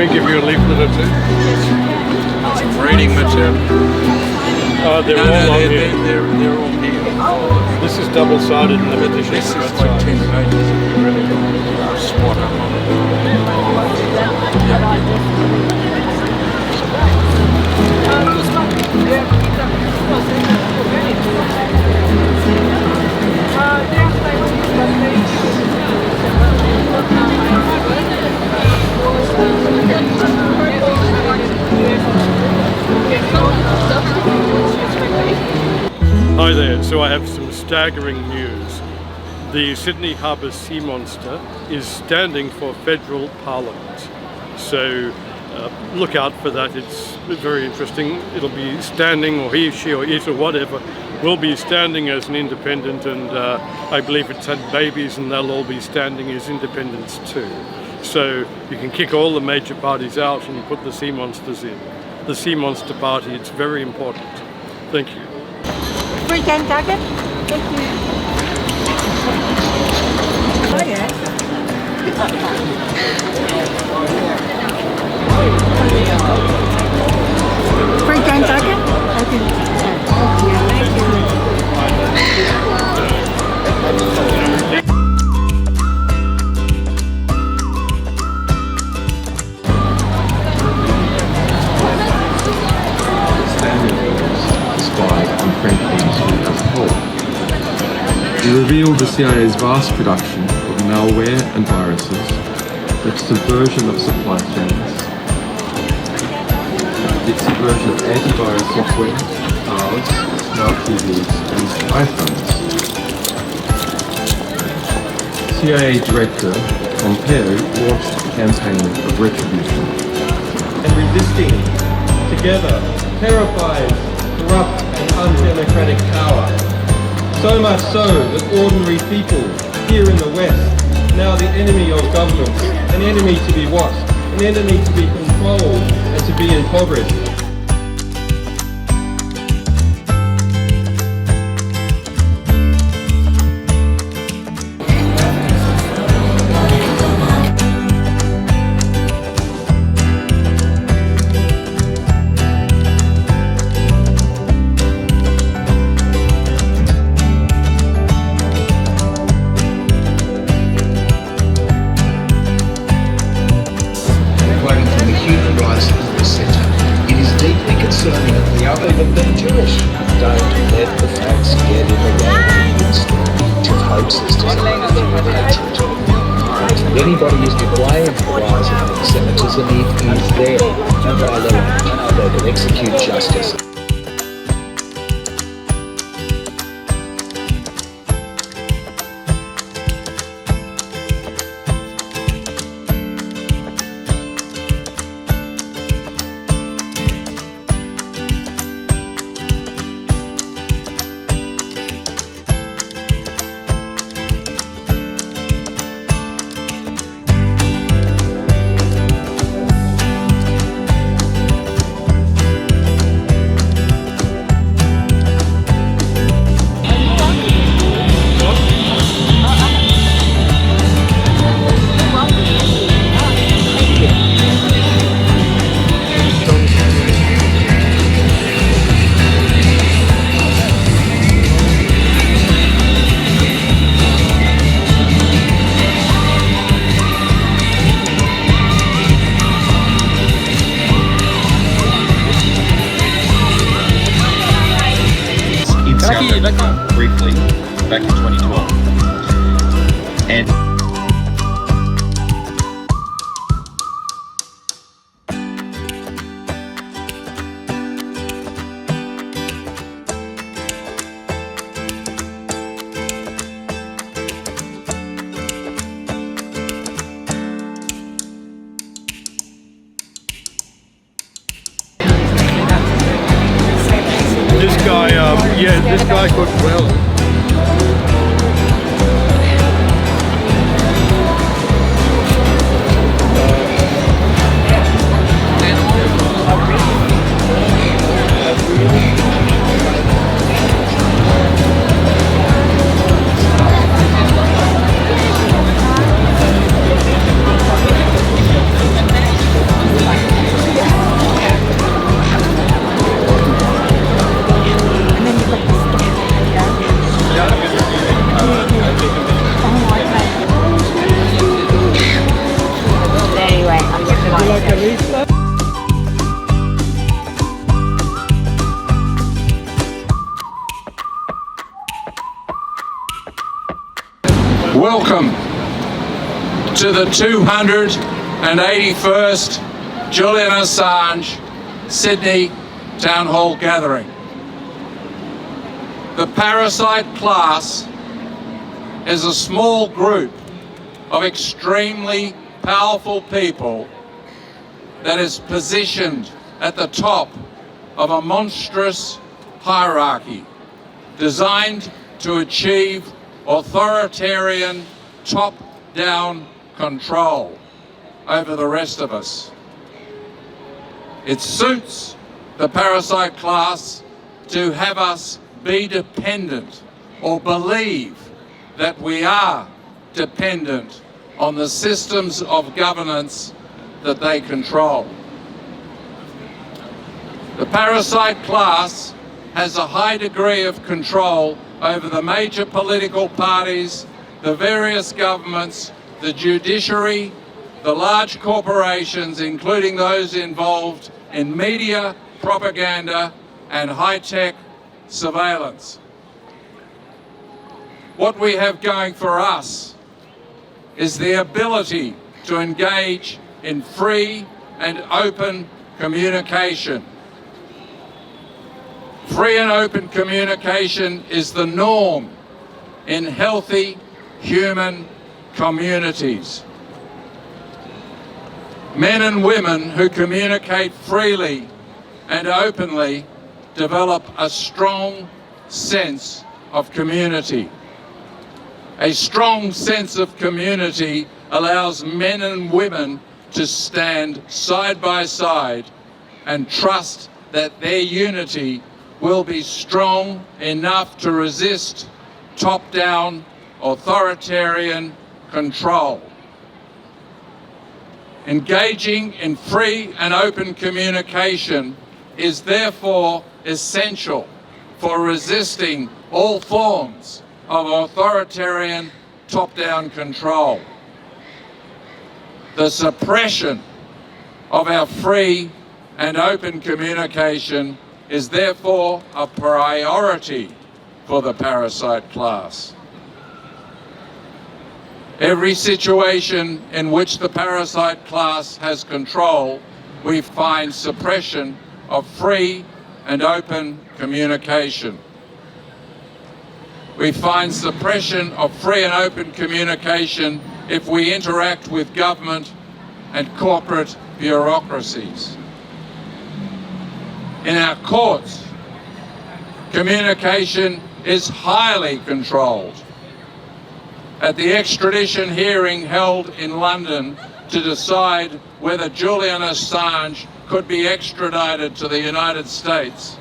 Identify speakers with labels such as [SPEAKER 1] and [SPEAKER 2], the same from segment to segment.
[SPEAKER 1] we give you a leaflet or two?
[SPEAKER 2] Some reading material.
[SPEAKER 1] Oh, they're all on here.
[SPEAKER 2] They're all here.
[SPEAKER 1] This is double-sided in the edition.
[SPEAKER 2] This is like 10 pages. Really spot up on it.
[SPEAKER 1] Hi there, so I have some staggering news. The Sydney Harbour Sea Monster is standing for Federal Parliament. So look out for that, it's very interesting. It'll be standing, or he, she or it or whatever, will be standing as an independent, and I believe it's had babies and they'll all be standing as independents too. So you can kick all the major parties out and put the Sea Monsters in. The Sea Monster Party, it's very important. Thank you.
[SPEAKER 3] Free Dan Duggan. Thank you. Oh yeah. Free Dan Duggan. Okay. Thank you.
[SPEAKER 4] He revealed the CIA's vast production of malware and viruses, the subversion of supply chains, the subversion of antivirus software, cars, smart TVs, and iPhones. CIA Director Pompeo launched a campaign of retribution.
[SPEAKER 5] And resisting, together, terrifies corrupt and undemocratic power. So much so that ordinary people here in the West, now the enemy of governments, an enemy to be watched, an enemy to be controlled and to be impoverished.
[SPEAKER 6] Anybody is to blame for the rise of anti-Semitism if he's there and they can execute justice.
[SPEAKER 7] Briefly back in 2012, and
[SPEAKER 1] this guy cooked well.
[SPEAKER 2] Welcome to the 281st Julian Assange Sydney Town Hall gathering. The parasite class is a small group of extremely powerful people that is positioned at the top of a monstrous hierarchy designed to achieve authoritarian top-down control over the rest of us. It suits the parasite class to have us be dependent or believe that we are dependent on the systems of governance that they control. The parasite class has a high degree of control over the major political parties, the various governments, the judiciary, the large corporations, including those involved in media, propaganda, and high-tech surveillance. What we have going for us is the ability to engage in free and open communication. Free and open communication is the norm in healthy human communities. Men and women who communicate freely and openly develop a strong sense of community. A strong sense of community allows men and women to stand side by side and trust that their unity will be strong enough to resist top-down authoritarian control. Engaging in free and open communication is therefore essential for resisting all forms of authoritarian top-down control. The suppression of our free and open communication is therefore a priority for the parasite class. Every situation in which the parasite class has control, we find suppression of free and open communication. We find suppression of free and open communication if we interact with government and corporate bureaucracies. In our courts, communication is highly controlled. At the extradition hearing held in London to decide whether Julian Assange could be extradited to the United States,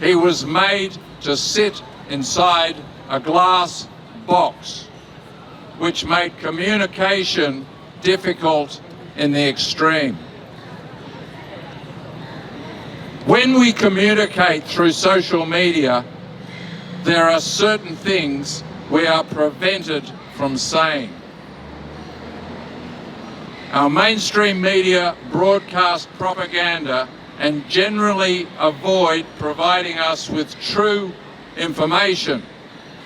[SPEAKER 2] he was made to sit inside a glass box, which made communication difficult in the extreme. When we communicate through social media, there are certain things we are prevented from saying. Our mainstream media broadcast propaganda and generally avoid providing us with true information,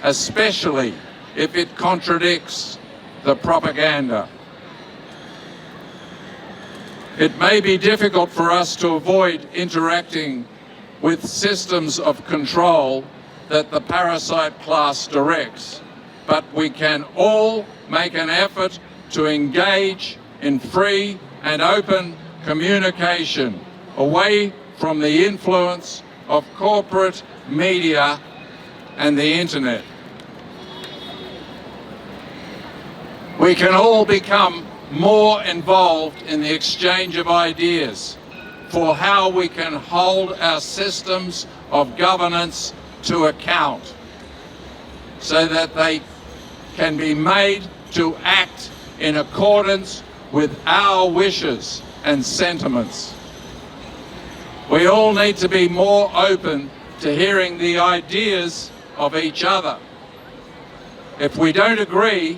[SPEAKER 2] especially if it contradicts the propaganda. It may be difficult for us to avoid interacting with systems of control that the parasite class directs, but we can all make an effort to engage in free and open communication away from the influence of corporate media and the internet. We can all become more involved in the exchange of ideas for how we can hold our systems of governance to account so that they can be made to act in accordance with our wishes and sentiments. We all need to be more open to hearing the ideas of each other. If we don't agree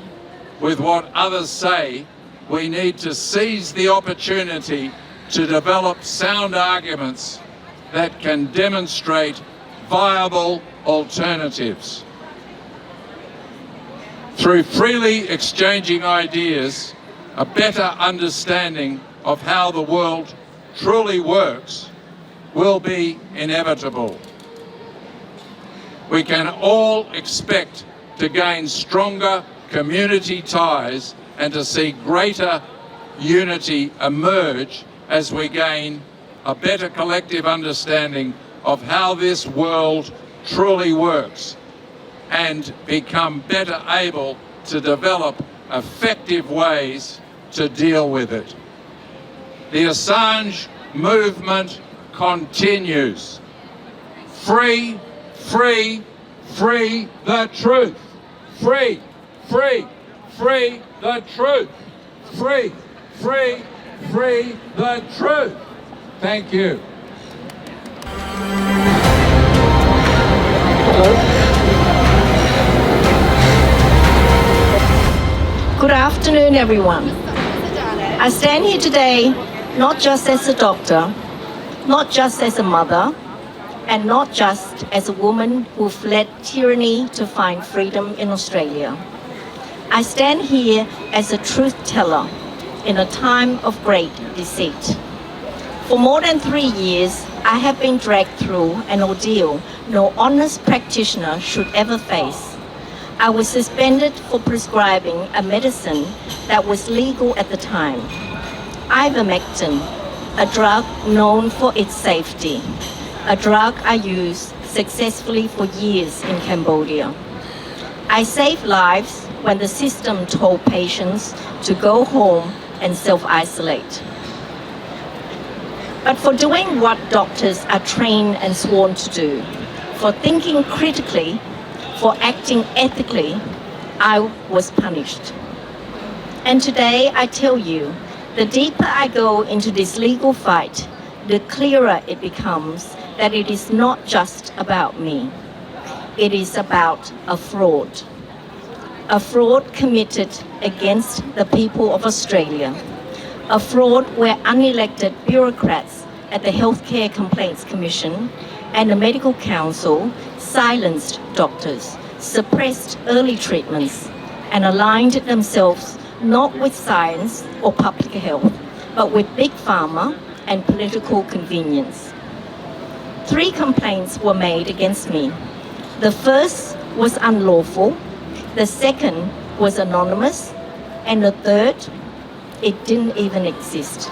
[SPEAKER 2] with what others say, we need to seize the opportunity to develop sound arguments that can demonstrate viable alternatives. Through freely exchanging ideas, a better understanding of how the world truly works will be inevitable. We can all expect to gain stronger community ties and to see greater unity emerge as we gain a better collective understanding of how this world truly works and become better able to develop effective ways to deal with it. The Assange movement continues. Free, free, free the truth. Free, free, free the truth. Free, free, free the truth. Thank you.
[SPEAKER 8] Good afternoon, everyone. I stand here today not just as a doctor, not just as a mother, and not just as a woman who fled tyranny to find freedom in Australia. I stand here as a truth teller in a time of great deceit. For more than 3 years, I have been dragged through an ordeal no honest practitioner should ever face. I was suspended for prescribing a medicine that was legal at the time, ivermectin, a drug known for its safety, a drug I used successfully for years in Cambodia. I saved lives when the system told patients to go home and self-isolate. But for doing what doctors are trained and sworn to do, for thinking critically, for acting ethically, I was punished. And today I tell you, the deeper I go into this legal fight, the clearer it becomes that it is not just about me. It is about a fraud. A fraud committed against the people of Australia. A fraud where unelected bureaucrats at the Healthcare Complaints Commission and the Medical Council silenced doctors, suppressed early treatments, and aligned themselves not with science or public health, but with big pharma and political convenience. 3 complaints were made against me. The first was unlawful, the second was anonymous, and the third, it didn't even exist,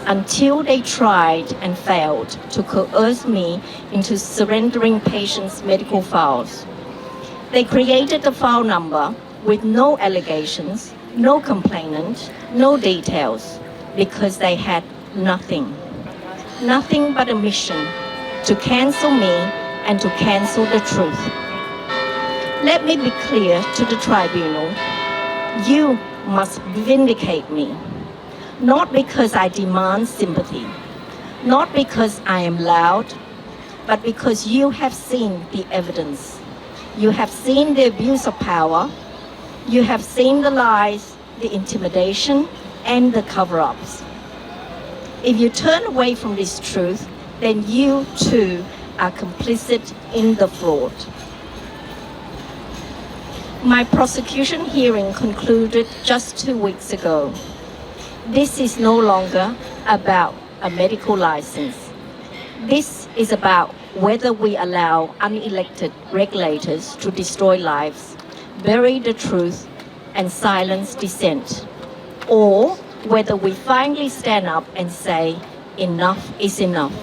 [SPEAKER 8] until they tried and failed to coerce me into surrendering patients' medical files. They created a file number with no allegations, no complainant, no details, because they had nothing. Nothing but a mission to cancel me and to cancel the truth. Let me be clear to the tribunal. You must vindicate me, not because I demand sympathy, not because I am loud, but because you have seen the evidence. You have seen the abuse of power. You have seen the lies, the intimidation, and the cover-ups. If you turn away from this truth, then you too are complicit in the fraud. My prosecution hearing concluded just 2 weeks ago. This is no longer about a medical license. This is about whether we allow unelected regulators to destroy lives, bury the truth, and silence dissent, or whether we finally stand up and say, enough is enough.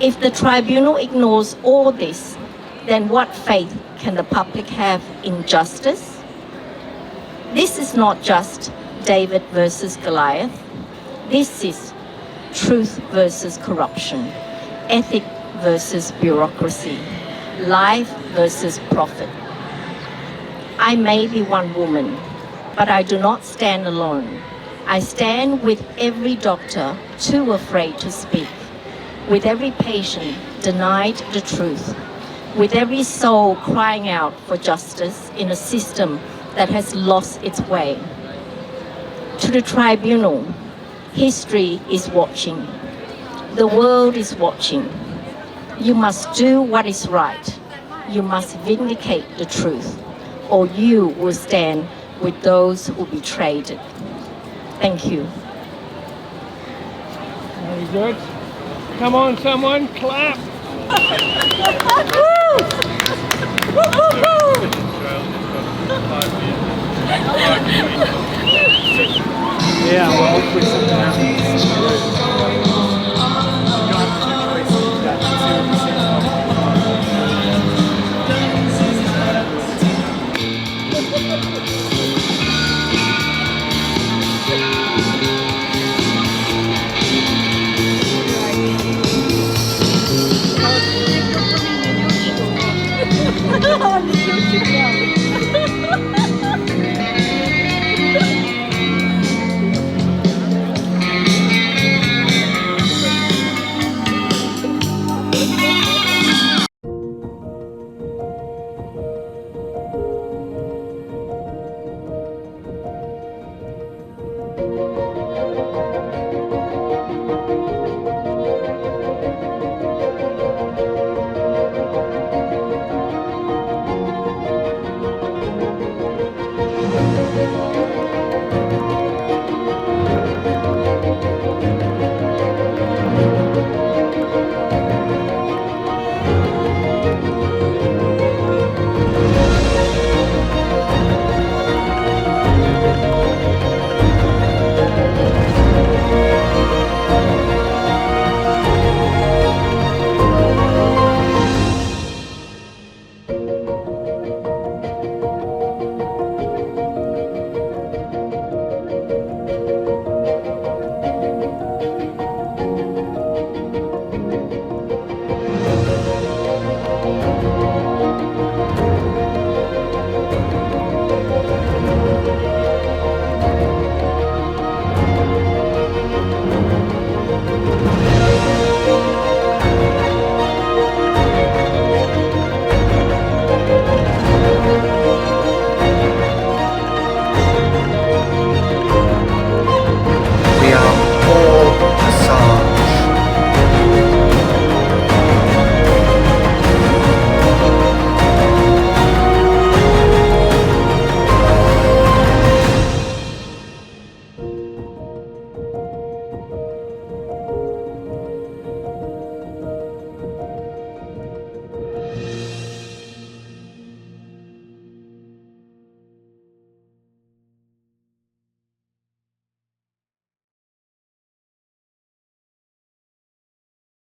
[SPEAKER 8] If the tribunal ignores all this, then what faith can the public have in justice? This is not just David versus Goliath. This is truth versus corruption, ethic versus bureaucracy, life versus profit. I may be one woman, but I do not stand alone. I stand with every doctor too afraid to speak, with every patient denied the truth, with every soul crying out for justice in a system that has lost its way. To the tribunal, history is watching. The world is watching. You must do what is right. You must vindicate the truth. or you will stand with those who betrayed it. Thank you.
[SPEAKER 1] Very good. Come on, someone, clap.
[SPEAKER 9] Yeah, well, hopefully something happens.